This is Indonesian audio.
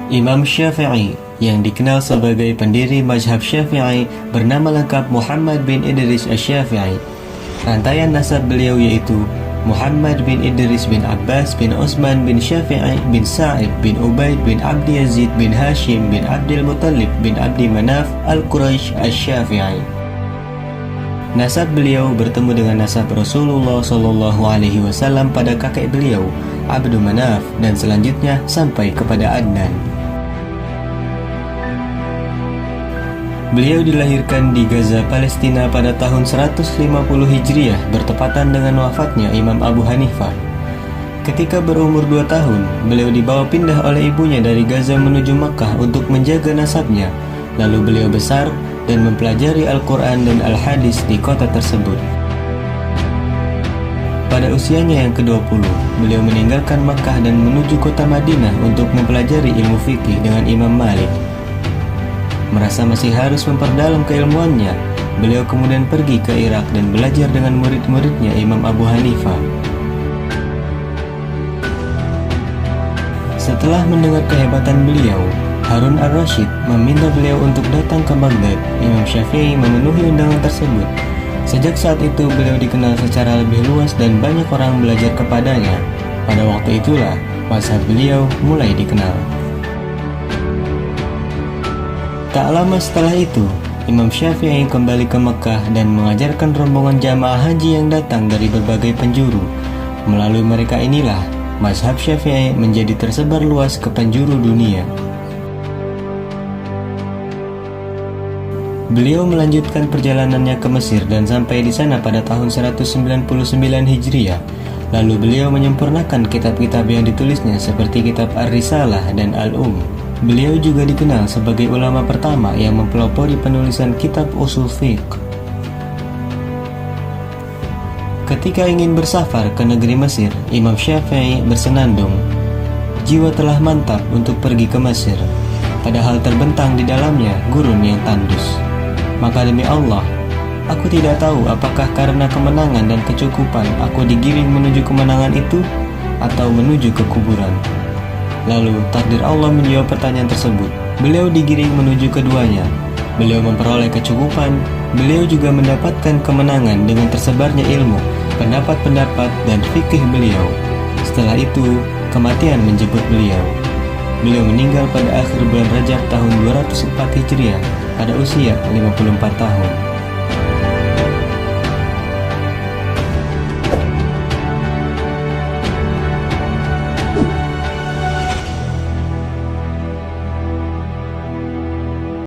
Imam Syafi'i yang dikenal sebagai pendiri mazhab Syafi'i bernama lengkap Muhammad bin Idris Asy-Syafi'i. Rantaian nasab beliau yaitu Muhammad bin Idris bin Abbas bin Utsman bin Syafi'i bin Sa'id bin Ubaid bin Abdi Yazid bin Hashim bin Abdul Muttalib bin Abdi Manaf al-Quraisy Asy-Syafi'i. Nasab beliau bertemu dengan nasab Rasulullah SAW pada kakek beliau, Abdul Manaf, dan selanjutnya sampai kepada Adnan. Beliau dilahirkan di Gaza, Palestina pada tahun 150 Hijriah bertepatan dengan wafatnya Imam Abu Hanifah. Ketika berumur 2 tahun, beliau dibawa pindah oleh ibunya dari Gaza menuju Makkah untuk menjaga nasabnya. Lalu beliau besar dan mempelajari Al-Quran dan Al-Hadis di kota tersebut. Pada usianya yang ke-20, beliau meninggalkan Makkah dan menuju kota Madinah untuk mempelajari ilmu fikih dengan Imam Malik. Merasa masih harus memperdalam keilmuannya, beliau kemudian pergi ke Irak dan belajar dengan murid-muridnya Imam Abu Hanifah. Setelah mendengar kehebatan beliau, Harun ar-Rasyid meminta beliau untuk datang ke Baghdad. Imam Syafi'i memenuhi undangan tersebut. Sejak saat itu beliau dikenal secara lebih luas dan banyak orang belajar kepadanya. Pada waktu itulah mazhab beliau mulai dikenal. Tak lama setelah itu, Imam Syafi'i kembali ke Mekah dan mengajarkan rombongan jamaah haji yang datang dari berbagai penjuru. Melalui mereka inilah, mazhab Syafi'i menjadi tersebar luas ke penjuru dunia. Beliau melanjutkan perjalanannya ke Mesir dan sampai di sana pada tahun 199 Hijriah. Lalu beliau menyempurnakan kitab-kitab yang ditulisnya seperti kitab Ar-Risalah dan Al-Um. Beliau juga dikenal sebagai ulama pertama yang mempelopori penulisan kitab usul fiqh. Ketika ingin bersafar ke negeri Mesir, Imam Syafi'i bersenandung. Jiwa telah mantap untuk pergi ke Mesir, padahal terbentang di dalamnya gurun yang tandus. Maka demi Allah, aku tidak tahu apakah karena kemenangan dan kecukupan aku digiring menuju kemenangan itu atau menuju ke kuburan. Lalu takdir Allah menjawab pertanyaan tersebut. Beliau digiring menuju keduanya. Beliau memperoleh kecukupan. Beliau juga mendapatkan kemenangan dengan tersebarnya ilmu, pendapat-pendapat, dan fikih beliau. Setelah itu, kematian menjemput beliau. Beliau meninggal pada akhir bulan Rajab tahun 204 Hijriah pada usia 54 tahun.